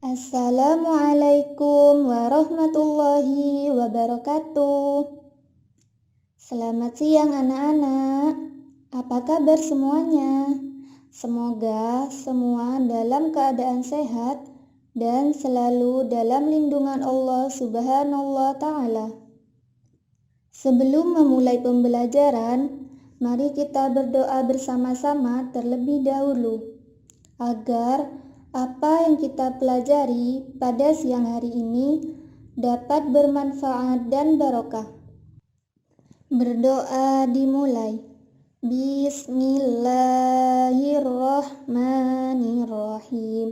Assalamualaikum warahmatullahi wabarakatuh. Selamat siang anak-anak. Apa kabar semuanya? Semoga semua dalam keadaan sehat dan selalu dalam lindungan Allah Subhanahu wa Ta'ala. Sebelum memulai pembelajaran, mari kita berdoa bersama-sama terlebih dahulu agar apa yang kita pelajari pada siang hari ini dapat bermanfaat dan barokah. Berdoa dimulai. Bismillahirrahmanirrahim.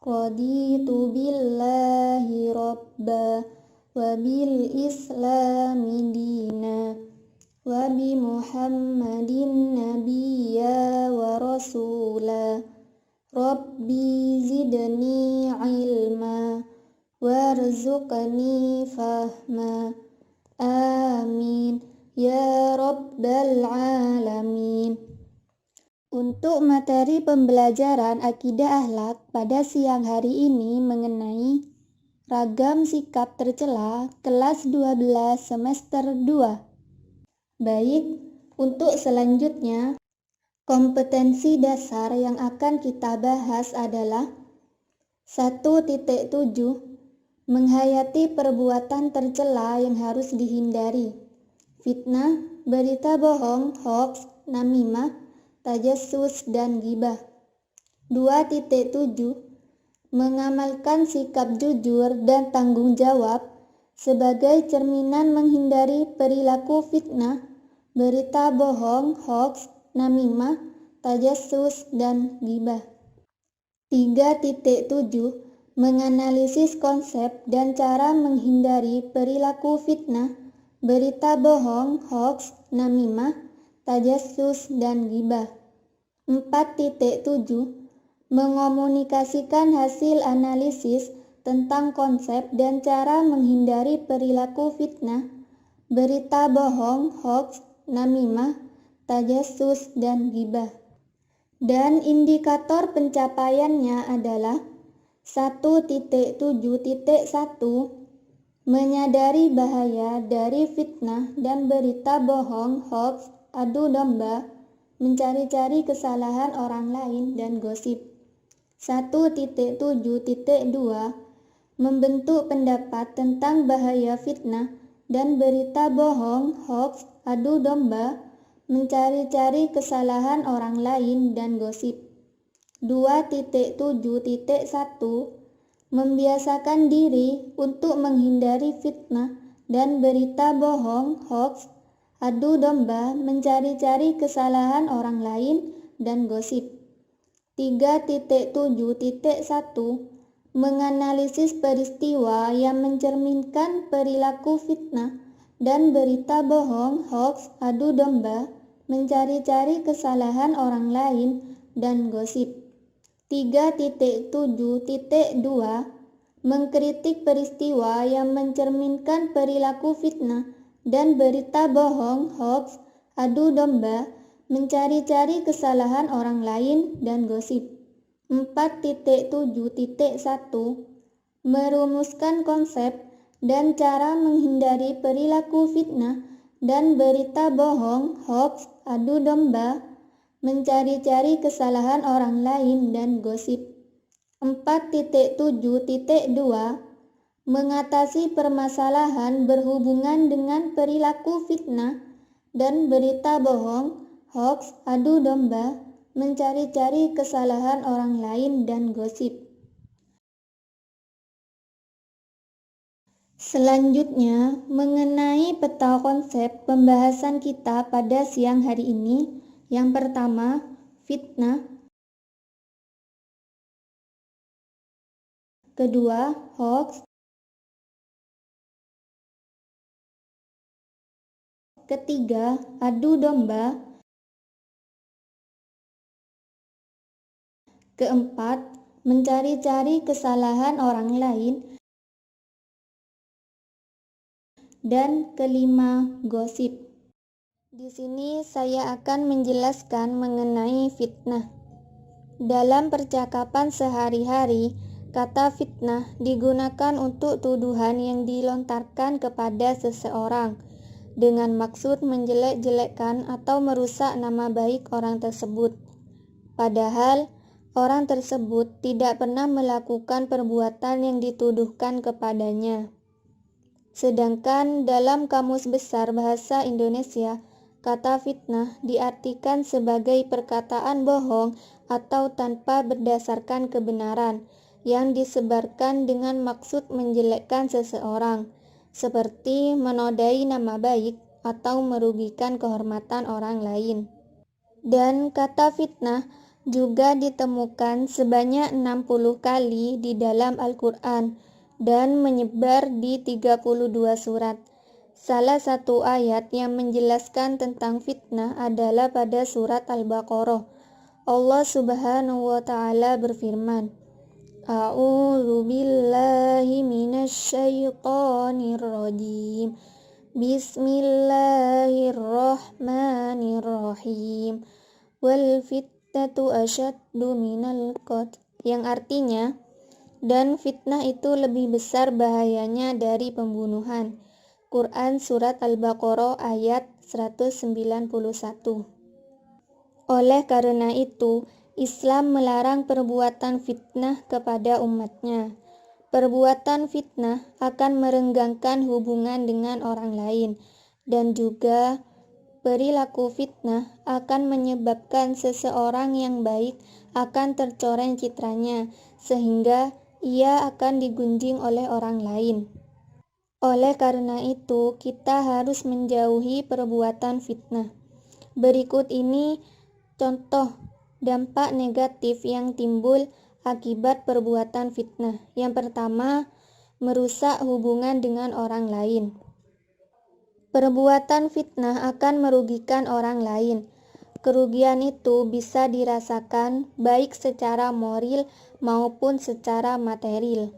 Raditu billahi robba wa bil islami dina wa bi muhammadin nabiyya wa rasula. Rabbi zidni ilma warzuqni fahma. Amin ya rabbal alamin. Untuk materi pembelajaran akidah akhlak pada siang hari ini mengenai ragam sikap tercela kelas 12 semester 2. Baik, untuk selanjutnya kompetensi dasar yang akan kita bahas adalah 1.7 menghayati perbuatan tercela yang harus dihindari. Fitnah, berita bohong, hoaks, namimah, tajassus, dan ghibah. 2.7 mengamalkan sikap jujur dan tanggung jawab sebagai cerminan menghindari perilaku fitnah, berita bohong, hoaks, namimah, tajassus, dan ghibah. 3.7 menganalisis konsep dan cara menghindari perilaku fitnah, berita bohong, hoaks, namimah, tajassus, dan ghibah. 4.7 mengomunikasikan hasil analisis tentang konsep dan cara menghindari perilaku fitnah, berita bohong, hoaks, namimah, tajassus, dan ghibah. Dan indikator pencapaiannya adalah 1.7.1 menyadari bahaya dari fitnah dan berita bohong, hoaks, adu domba, mencari-cari kesalahan orang lain, dan gosip. 1.7.2 membentuk pendapat tentang bahaya fitnah dan berita bohong, hoaks, adu domba, mencari-cari kesalahan orang lain, dan gosip. 2.7.1 membiasakan diri untuk menghindari fitnah dan berita bohong, hoaks, adu domba, mencari-cari kesalahan orang lain, dan gosip. 3.7.1 menganalisis peristiwa yang mencerminkan perilaku fitnah dan berita bohong, hoaks, adu domba, mencari-cari kesalahan orang lain, dan gosip. 3.7.2 mengkritik peristiwa yang mencerminkan perilaku fitnah dan berita bohong, hoaks, adu domba, mencari-cari kesalahan orang lain, dan gosip. 4.7.1 merumuskan konsep dan cara menghindari perilaku fitnah dan berita bohong, hoaks, adu domba, mencari-cari kesalahan orang lain, dan gosip. 4.7.2 mengatasi permasalahan berhubungan dengan perilaku fitnah dan berita bohong, hoaks, adu domba, mencari-cari kesalahan orang lain, dan gosip. Selanjutnya, mengenai peta konsep pembahasan kita pada siang hari ini. Yang pertama, fitnah. Kedua, hoaks. Ketiga, adu domba. Keempat, mencari-cari kesalahan orang lain. Dan kelima, gosip. Di sini saya akan menjelaskan mengenai fitnah. Dalam percakapan sehari-hari, kata fitnah digunakan untuk tuduhan yang dilontarkan kepada seseorang dengan maksud menjelek-jelekkan atau merusak nama baik orang tersebut. Padahal, orang tersebut tidak pernah melakukan perbuatan yang dituduhkan kepadanya. Sedangkan dalam Kamus Besar Bahasa Indonesia, kata fitnah diartikan sebagai perkataan bohong atau tanpa berdasarkan kebenaran yang disebarkan dengan maksud menjelekkan seseorang, seperti menodai nama baik atau merugikan kehormatan orang lain. Dan kata fitnah juga ditemukan sebanyak 60 kali di dalam Al-Quran dan menyebar di 32 surat. Salah satu ayat yang menjelaskan tentang fitnah adalah pada surat Al-Baqarah. Allah Subhanahu wa Ta'ala berfirman, A'udzu billahi minasyaitonir rajim. Bismillahirrahmanirrahim. Wal fitnatu asyaddu minal qatl. Yang artinya, dan fitnah itu lebih besar bahayanya dari pembunuhan. Quran Surat Al-Baqarah ayat 191. Oleh karena itu, Islam melarang perbuatan fitnah kepada umatnya. Perbuatan fitnah akan merenggangkan hubungan dengan orang lain, dan juga perilaku fitnah akan menyebabkan seseorang yang baik akan tercoreng citranya, sehingga ia akan digunjing oleh orang lain. Oleh karena itu, kita harus menjauhi perbuatan fitnah. Berikut ini contoh dampak negatif yang timbul akibat perbuatan fitnah. Yang pertama, merusak hubungan dengan orang lain. Perbuatan fitnah akan merugikan orang lain. Kerugian itu bisa dirasakan baik secara moral maupun secara material.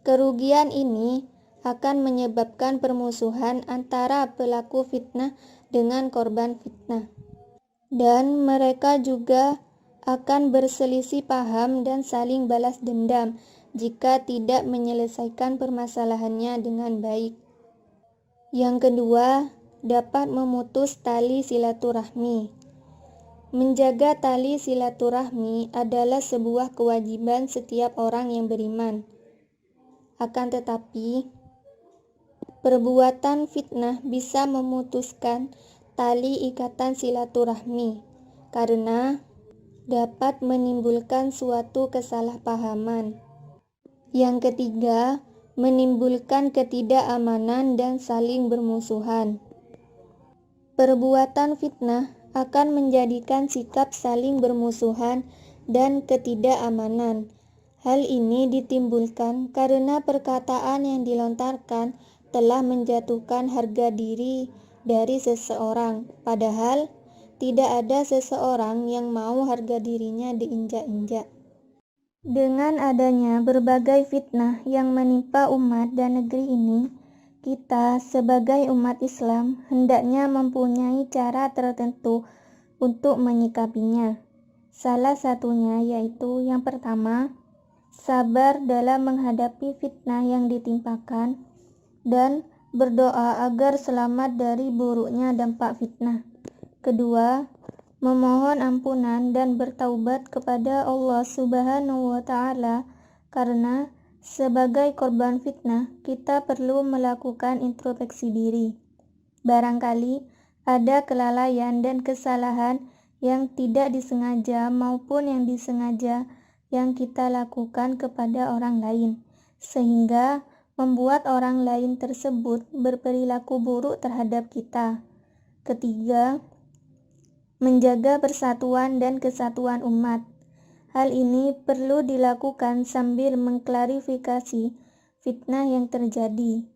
Kerugian ini akan menyebabkan permusuhan antara pelaku fitnah dengan korban fitnah. Dan mereka juga akan berselisih paham dan saling balas dendam jika tidak menyelesaikan permasalahannya dengan baik. Yang kedua, dapat memutus tali silaturahmi. Menjaga tali silaturahmi adalah sebuah kewajiban setiap orang yang beriman. Akan tetapi, perbuatan fitnah bisa memutuskan tali ikatan silaturahmi karena dapat menimbulkan suatu kesalahpahaman. Yang ketiga, menimbulkan ketidakamanan dan saling bermusuhan. Perbuatan fitnah akan menjadikan sikap saling bermusuhan dan ketidakamanan. Hal ini ditimbulkan karena perkataan yang dilontarkan telah menjatuhkan harga diri dari seseorang, padahal tidak ada seseorang yang mau harga dirinya diinjak-injak. Dengan adanya berbagai fitnah yang menimpa umat dan negeri ini, kita sebagai umat Islam hendaknya mempunyai cara tertentu untuk menyikapinya. Salah satunya yaitu yang pertama, sabar dalam menghadapi fitnah yang ditimpakan dan berdoa agar selamat dari buruknya dampak fitnah. Kedua, memohon ampunan dan bertaubat kepada Allah Subhanahu wa Ta'ala karena sebagai korban fitnah kita perlu melakukan introspeksi diri. Barangkali ada kelalaian dan kesalahan yang tidak disengaja maupun yang disengaja yang kita lakukan kepada orang lain, sehingga membuat orang lain tersebut berperilaku buruk terhadap kita. Ketiga, menjaga persatuan dan kesatuan umat. Hal ini perlu dilakukan sambil mengklarifikasi fitnah yang terjadi.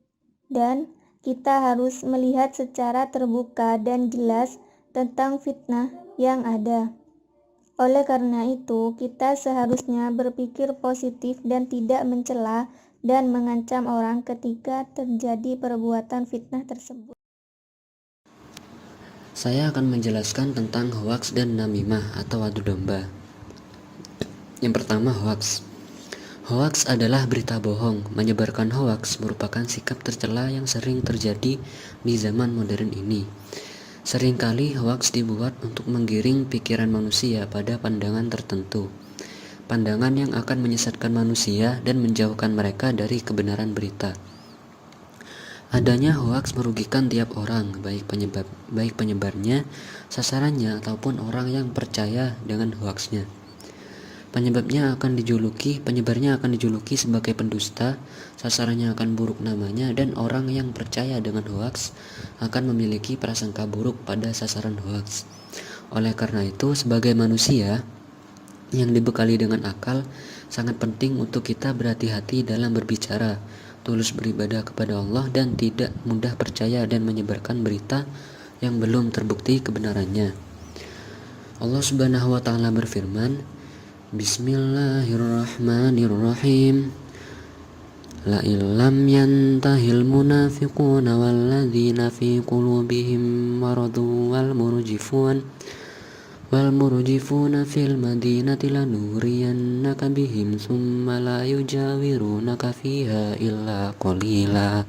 Dan kita harus melihat secara terbuka dan jelas tentang fitnah yang ada. Oleh karena itu, kita seharusnya berpikir positif dan tidak mencela dan mengancam orang ketika terjadi perbuatan fitnah tersebut. Saya akan menjelaskan tentang hoaks dan namimah atau adu domba. Yang pertama, hoaks. Hoaks adalah berita bohong. Menyebarkan hoaks merupakan sikap tercela yang sering terjadi di zaman modern ini. Seringkali hoaks dibuat untuk menggiring pikiran manusia pada pandangan tertentu. Pandangan yang akan menyesatkan manusia dan menjauhkan mereka dari kebenaran berita. Adanya hoaks merugikan tiap orang, baik penyebarnya, sasarannya, ataupun orang yang percaya dengan hoaksnya. Penyebarnya akan dijuluki sebagai pendusta, sasarannya akan buruk namanya, dan orang yang percaya dengan hoaks akan memiliki prasangka buruk pada sasaran hoaks. Oleh karena itu, sebagai manusia yang dibekali dengan akal, sangat penting untuk kita berhati-hati dalam berbicara, tulus beribadah kepada Allah, dan tidak mudah percaya dan menyebarkan berita yang belum terbukti kebenarannya. Allah Subhanahu wa Ta'ala berfirman, Bismillahirrahmanirrahim. La illam yantahil munafiquna walladzina fi qulubihim maradun wal murjifuna fil madinati lanuriyannaka bihim summa la yujawirunaka fiha illa qalila.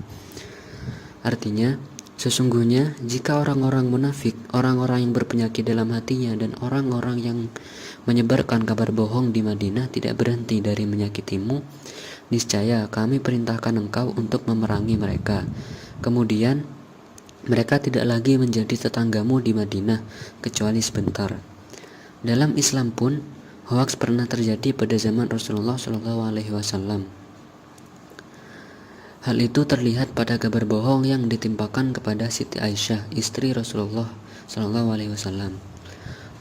Artinya, sesungguhnya jika orang-orang munafik, orang-orang yang berpenyakit dalam hatinya, dan orang-orang yang menyebarkan kabar bohong di Madinah tidak berhenti dari menyakitimu, niscaya kami perintahkan engkau untuk memerangi mereka. Kemudian mereka tidak lagi menjadi tetanggamu di Madinah kecuali sebentar. Dalam Islam pun hoaks pernah terjadi pada zaman Rasulullah SAW. Hal itu terlihat pada kabar bohong yang ditimpakan kepada Siti Aisyah, istri Rasulullah SAW.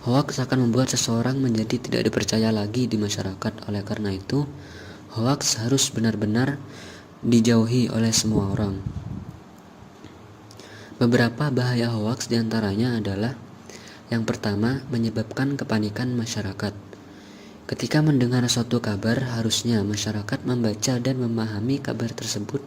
Hoaks akan membuat seseorang menjadi tidak dipercaya lagi di masyarakat. Oleh karena itu, hoaks harus benar-benar dijauhi oleh semua orang. Beberapa bahaya hoaks diantaranya adalah: yang pertama, menyebabkan kepanikan masyarakat. Ketika mendengar suatu kabar, harusnya masyarakat membaca dan memahami kabar tersebut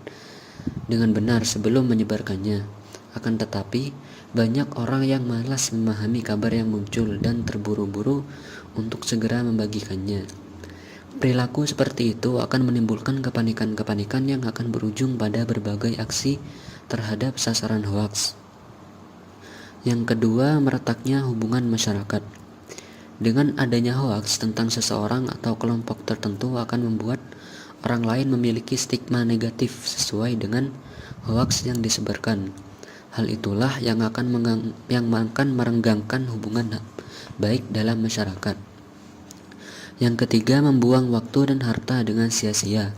dengan benar sebelum menyebarkannya. Akan tetapi, banyak orang yang malas memahami kabar yang muncul dan terburu-buru untuk segera membagikannya. Perilaku seperti itu akan menimbulkan kepanikan-kepanikan yang akan berujung pada berbagai aksi terhadap sasaran hoaks. Yang kedua, meretaknya hubungan masyarakat. Dengan adanya hoaks tentang seseorang atau kelompok tertentu akan membuat orang lain memiliki stigma negatif sesuai dengan hoaks yang disebarkan. Hal itulah yang akan merenggangkan hubungan baik dalam masyarakat. Yang ketiga, membuang waktu dan harta dengan sia-sia.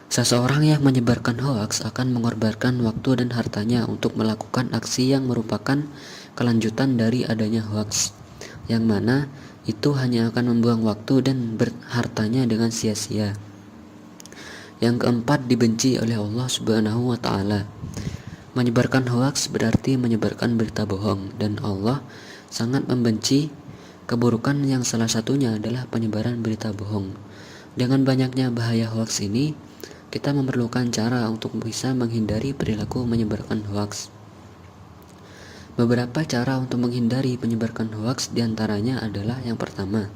Seseorang yang menyebarkan hoaks akan mengorbankan waktu dan hartanya untuk melakukan aksi yang merupakan kelanjutan dari adanya hoaks, yang mana itu hanya akan membuang waktu dan hartanya dengan sia-sia. Yang keempat, dibenci oleh Allah Subhanahu wa Ta'ala. Menyebarkan hoaks berarti menyebarkan berita bohong, dan Allah sangat membenci keburukan yang salah satunya adalah penyebaran berita bohong. Dengan banyaknya bahaya hoaks ini, kita memerlukan cara untuk bisa menghindari perilaku menyebarkan hoaks. Beberapa cara untuk menghindari penyebarkan hoaks diantaranya adalah: yang pertama,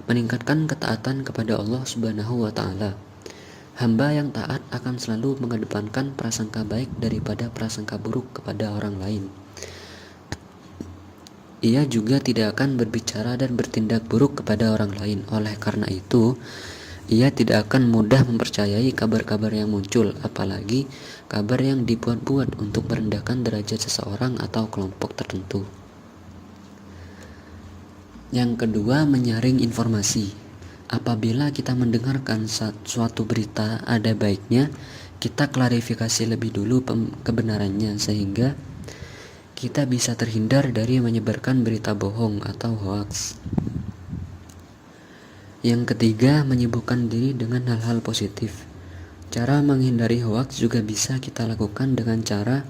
meningkatkan ketaatan kepada Allah Subhanahu wa Ta'ala. Hamba yang taat akan selalu mengedepankan prasangka baik daripada prasangka buruk kepada orang lain. Ia juga tidak akan berbicara dan bertindak buruk kepada orang lain. Oleh karena itu, ia tidak akan mudah mempercayai kabar-kabar yang muncul, apalagi kabar yang dibuat-buat untuk merendahkan derajat seseorang atau kelompok tertentu. Yang kedua, menyaring informasi. Apabila kita mendengarkan suatu berita, ada baiknya kita klarifikasi lebih dulu kebenarannya sehingga kita bisa terhindar dari menyebarkan berita bohong atau hoaks. Yang ketiga, menyibukkan diri dengan hal-hal positif. Cara menghindari hoaks juga bisa kita lakukan dengan cara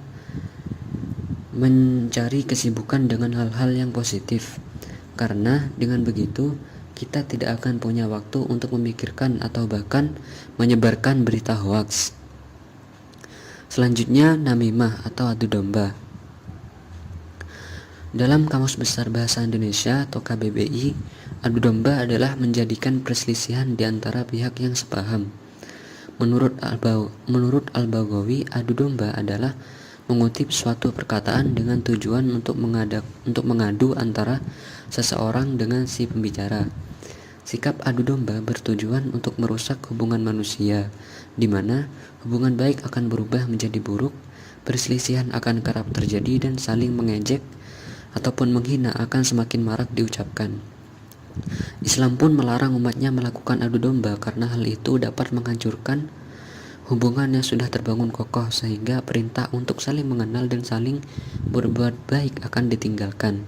mencari kesibukan dengan hal-hal yang positif. Karena dengan begitu, kita tidak akan punya waktu untuk memikirkan atau bahkan menyebarkan berita hoaks. Selanjutnya, namimah atau adu domba. Dalam Kamus Besar Bahasa Indonesia atau KBBI, adu domba adalah menjadikan perselisihan di antara pihak yang sepaham. Menurut Al-Baghawi, adu domba adalah mengutip suatu perkataan dengan tujuan untuk mengadu antara seseorang dengan si pembicara. Sikap adu domba bertujuan untuk merusak hubungan manusia, di mana hubungan baik akan berubah menjadi buruk, perselisihan akan kerap terjadi, dan saling mengejek ataupun menghina akan semakin marak diucapkan. Islam pun melarang umatnya melakukan adu domba karena hal itu dapat menghancurkan hubungan yang sudah terbangun kokoh, sehingga perintah untuk saling mengenal dan saling berbuat baik akan ditinggalkan.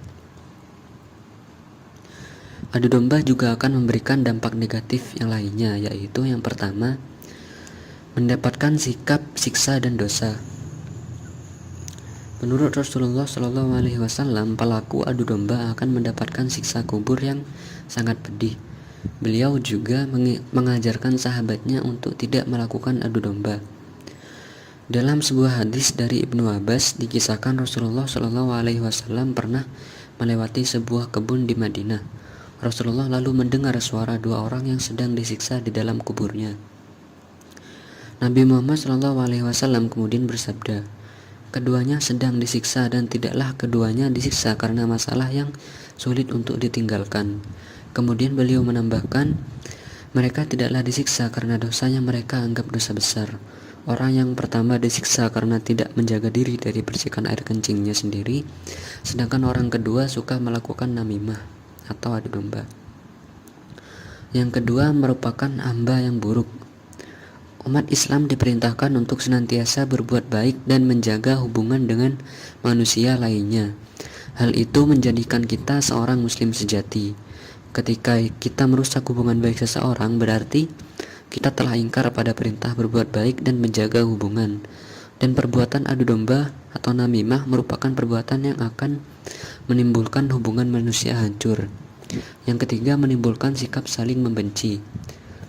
Adu domba juga akan memberikan dampak negatif yang lainnya, yaitu yang pertama, mendapatkan sikap siksa dan dosa. Menurut Rasulullah SAW, pelaku adu domba akan mendapatkan siksa kubur yang sangat pedih. Beliau juga mengajarkan sahabatnya untuk tidak melakukan adu domba. Dalam sebuah hadis dari Ibnu Abbas dikisahkan Rasulullah SAW pernah melewati sebuah kebun di Madinah. Rasulullah lalu mendengar suara dua orang yang sedang disiksa di dalam kuburnya. Nabi Muhammad SAW kemudian bersabda, "Keduanya sedang disiksa dan tidaklah keduanya disiksa karena masalah yang sulit untuk ditinggalkan." Kemudian beliau menambahkan, "Mereka tidaklah disiksa karena dosanya mereka anggap dosa besar. Orang yang pertama disiksa karena tidak menjaga diri dari percikan air kencingnya sendiri, sedangkan orang kedua suka melakukan namimah atau adu domba. Yang kedua merupakan hamba yang buruk." Umat Islam diperintahkan untuk senantiasa berbuat baik dan menjaga hubungan dengan manusia lainnya. Hal itu menjadikan kita seorang muslim sejati. Ketika kita merusak hubungan baik seseorang, berarti kita telah ingkar pada perintah berbuat baik dan menjaga hubungan. Dan perbuatan adu domba atau namimah merupakan perbuatan yang akan menimbulkan hubungan manusia hancur. Yang ketiga, menimbulkan sikap saling membenci.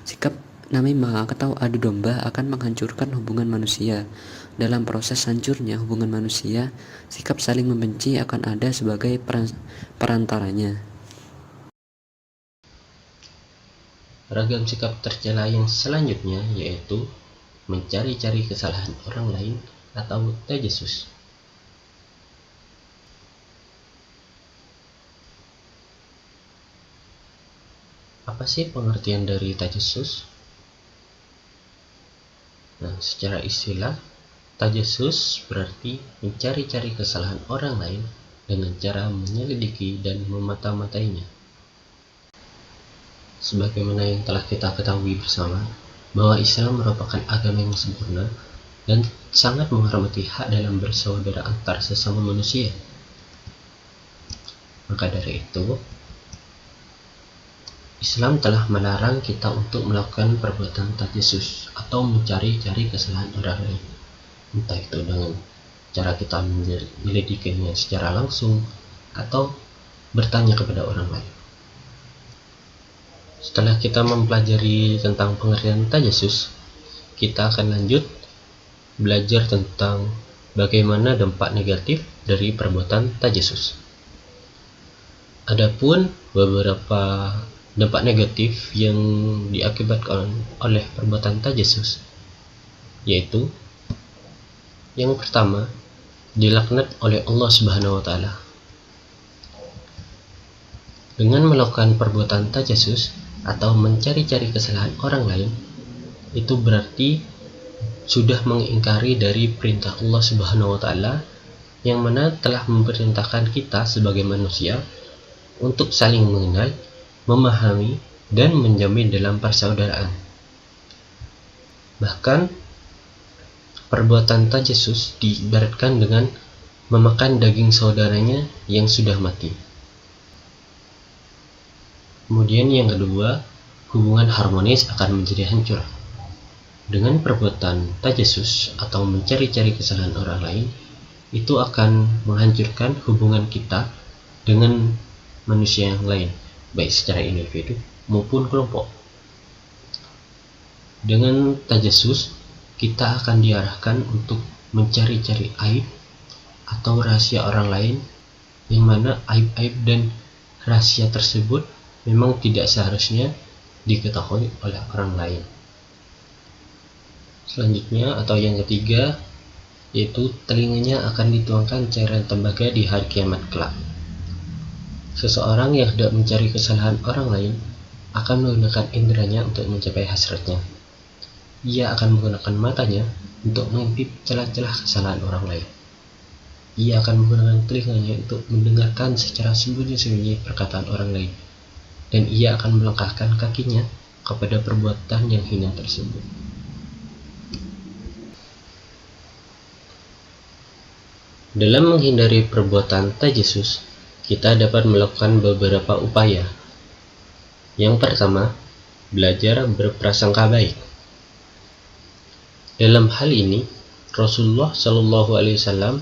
Sikap namimah atau adu domba akan menghancurkan hubungan manusia. Dalam proses hancurnya hubungan manusia, sikap saling membenci akan ada sebagai perantaranya. Ragam sikap tercela yang selanjutnya yaitu mencari-cari kesalahan orang lain atau tajassus. Apa sih pengertian dari tajassus? Nah, secara istilah, tajassus berarti mencari-cari kesalahan orang lain dengan cara menyelidiki dan memata-matainya. Sebagaimana yang telah kita ketahui bersama, bahwa Islam merupakan agama yang sempurna dan sangat menghormati hak dalam bersaudara antar sesama manusia. Maka dari itu, Islam telah melarang kita untuk melakukan perbuatan tajassus atau mencari-cari kesalahan orang lain. Entah itu dengan cara kita menyelidikinya secara langsung atau bertanya kepada orang lain. Setelah kita mempelajari tentang pengertian tajassus, kita akan lanjut belajar tentang bagaimana dampak negatif dari perbuatan tajassus. Adapun beberapa dampak negatif yang diakibatkan oleh perbuatan tajassus, yaitu yang pertama, dilaknat oleh Allah Subhanahu wa taala. Dengan melakukan perbuatan tajassus atau mencari-cari kesalahan orang lain, itu berarti sudah mengingkari dari perintah Allah Subhanahu wa taala yang mana telah memerintahkan kita sebagai manusia untuk saling mengenal, memahami, dan menjamin dalam persaudaraan. Bahkan perbuatan tajassus diibaratkan dengan memakan daging saudaranya yang sudah mati. Kemudian yang kedua, hubungan harmonis akan menjadi hancur. Dengan perbuatan tajassus atau mencari-cari kesalahan orang lain, itu akan menghancurkan hubungan kita dengan manusia yang lain, baik secara individu maupun kelompok. Dengan tajassus, kita akan diarahkan untuk mencari-cari aib atau rahasia orang lain di mana aib-aib dan rahasia tersebut memang tidak seharusnya diketahui oleh orang lain. Selanjutnya atau yang ketiga, yaitu telinganya akan dituangkan cairan tembaga di hari kiamat kelak. Seseorang yang hendak mencari kesalahan orang lain akan menggunakan inderanya untuk mencapai hasratnya. Ia akan menggunakan matanya untuk mengintip celah-celah kesalahan orang lain. Ia akan menggunakan telinganya untuk mendengarkan secara sembunyi-sembunyi perkataan orang lain. Dan ia akan melangkahkan kakinya kepada perbuatan yang hina tersebut. Dalam menghindari perbuatan tajassus, kita dapat melakukan beberapa upaya. Yang pertama, belajar berprasangka baik. Dalam hal ini, Rasulullah SAW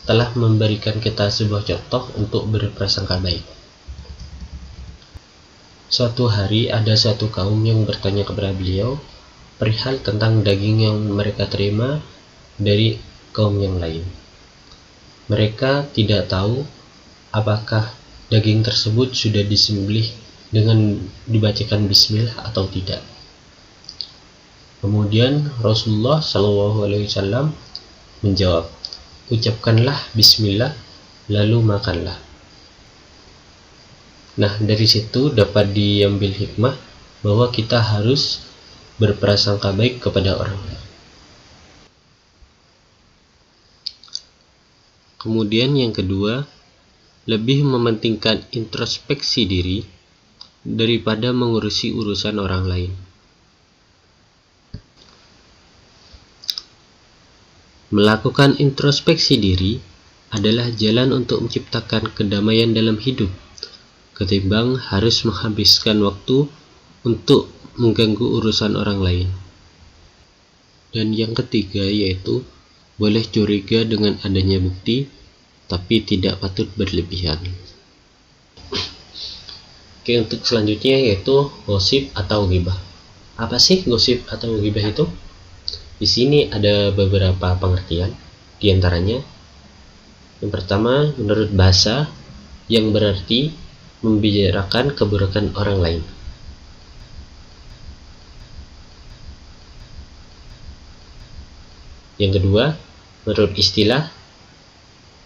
telah memberikan kita sebuah contoh untuk berprasangka baik. Suatu hari ada satu kaum yang bertanya kepada beliau perihal tentang daging yang mereka terima dari kaum yang lain. Mereka tidak tahu apakah daging tersebut sudah disembelih dengan dibacakan bismillah atau tidak. Kemudian Rasulullah SAW menjawab, ucapkanlah bismillah lalu makanlah. Nah, dari situ dapat diambil hikmah bahwa kita harus berprasangka baik kepada orang lain. Kemudian yang kedua, lebih mementingkan introspeksi diri daripada mengurusi urusan orang lain. Melakukan introspeksi diri adalah jalan untuk menciptakan kedamaian dalam hidup, ketimbang harus menghabiskan waktu untuk mengganggu urusan orang lain. Dan yang ketiga yaitu boleh curiga dengan adanya bukti, tapi tidak patut berlebihan. Oke, untuk selanjutnya yaitu gosip atau ghibah. Apa sih gosip atau ghibah itu? Di sini ada beberapa pengertian. Di antaranya, yang pertama menurut bahasa yang berarti membicarakan keburukan orang lain. Yang kedua, menurut istilah,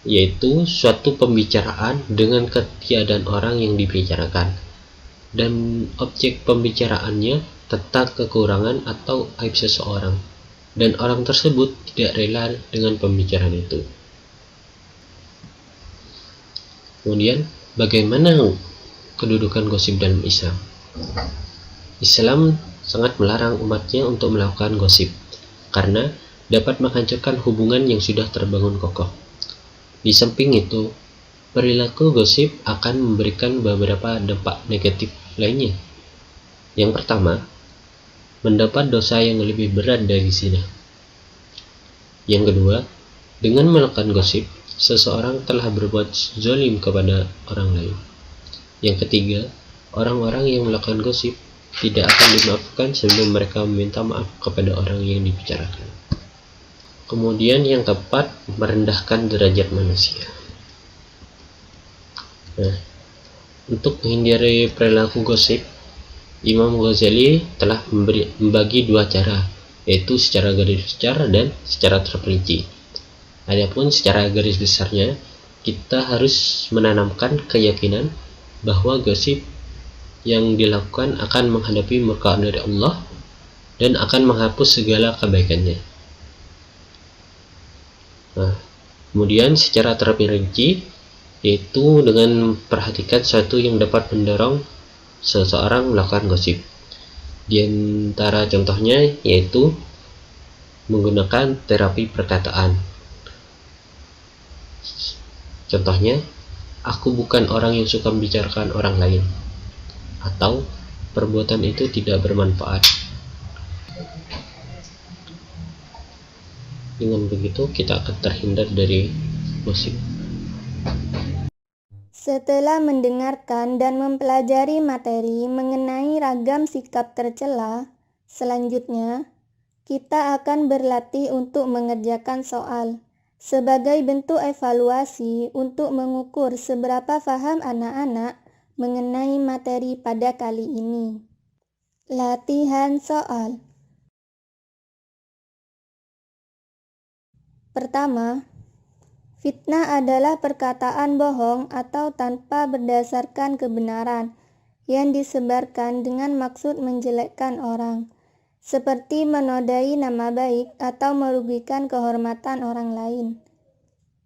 yaitu suatu pembicaraan dengan ketiadaan orang yang dibicarakan, dan objek pembicaraannya tentang kekurangan atau aib seseorang, dan orang tersebut tidak rela dengan pembicaraan itu. Kemudian, bagaimana kedudukan gosip dalam Islam? Islam sangat melarang umatnya untuk melakukan gosip, karena dapat menghancurkan hubungan yang sudah terbangun kokoh. Di samping itu, perilaku gosip akan memberikan beberapa dampak negatif lainnya. Yang pertama, mendapat dosa yang lebih berat dari zina. Yang kedua, dengan melakukan gosip, seseorang telah berbuat zalim kepada orang lain. Yang ketiga, orang-orang yang melakukan gosip tidak akan dimaafkan sebelum mereka meminta maaf kepada orang yang dibicarakan. Kemudian yang keempat, merendahkan derajat manusia. Nah, untuk menghindari perilaku gosip, Imam Ghazali telah membagi dua cara, yaitu secara garis besar dan secara terperinci. Adapun secara garis besarnya, kita harus menanamkan keyakinan bahwa gosip yang dilakukan akan menghadapi murka dari Allah dan akan menghapus segala kebaikannya. Nah, kemudian secara terperinci, yaitu dengan perhatikan sesuatu yang dapat mendorong seseorang melakukan gosip. Di antara contohnya yaitu menggunakan terapi perkataan. Contohnya, aku bukan orang yang suka membicarakan orang lain, atau perbuatan itu tidak bermanfaat. Dengan begitu kita akan terhindar dari gosip. Setelah mendengarkan dan mempelajari materi mengenai ragam sikap tercela, selanjutnya kita akan berlatih untuk mengerjakan soal sebagai bentuk evaluasi untuk mengukur seberapa paham anak-anak mengenai materi pada kali ini. Latihan soal. Pertama, fitnah adalah perkataan bohong atau tanpa berdasarkan kebenaran yang disebarkan dengan maksud menjelekkan orang, seperti menodai nama baik atau merugikan kehormatan orang lain.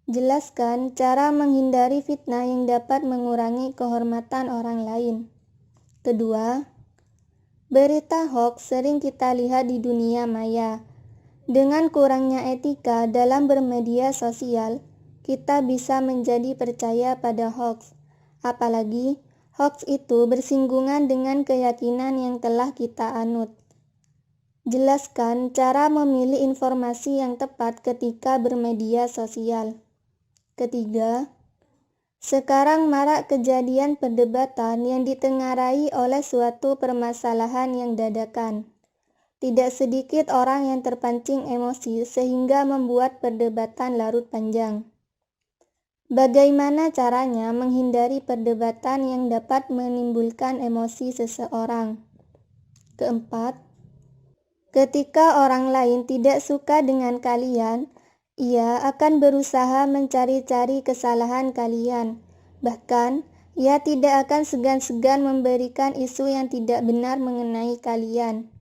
Jelaskan cara menghindari fitnah yang dapat mengurangi kehormatan orang lain. Kedua, berita hoax sering kita lihat di dunia maya. Dengan kurangnya etika dalam bermedia sosial, kita bisa menjadi percaya pada hoax. Apalagi, hoax itu bersinggungan dengan keyakinan yang telah kita anut. Jelaskan cara memilih informasi yang tepat ketika bermedia sosial. Ketiga, sekarang marak kejadian perdebatan yang ditengarai oleh suatu permasalahan yang dadakan. Tidak sedikit orang yang terpancing emosi sehingga membuat perdebatan larut panjang. Bagaimana caranya menghindari perdebatan yang dapat menimbulkan emosi seseorang? Keempat, ketika orang lain tidak suka dengan kalian, ia akan berusaha mencari-cari kesalahan kalian. Bahkan, ia tidak akan segan-segan memberikan isu yang tidak benar mengenai kalian.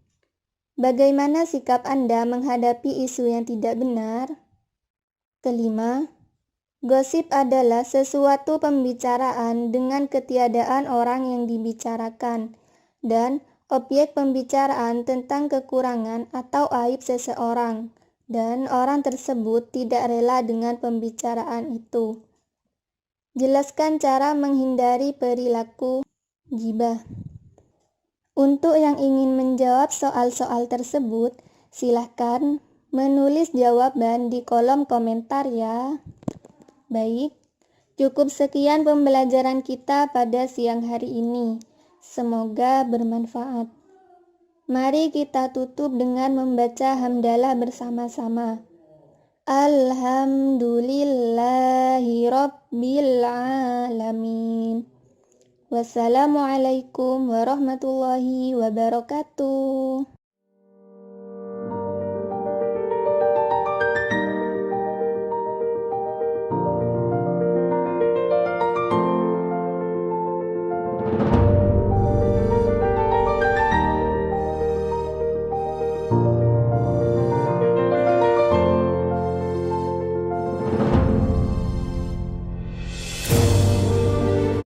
Bagaimana sikap Anda menghadapi isu yang tidak benar? Kelima, gosip adalah sesuatu pembicaraan dengan ketiadaan orang yang dibicarakan, dan objek pembicaraan tentang kekurangan atau aib seseorang, dan orang tersebut tidak rela dengan pembicaraan itu. Jelaskan cara menghindari perilaku ghibah. Untuk yang ingin menjawab soal-soal tersebut, silahkan menulis jawaban di kolom komentar ya. Baik, cukup sekian pembelajaran kita pada siang hari ini. Semoga bermanfaat. Mari kita tutup dengan membaca hamdalah bersama-sama. Alhamdulillahi Rabbil Alamin. Wassalamualaikum warahmatullahi wabarakatuh.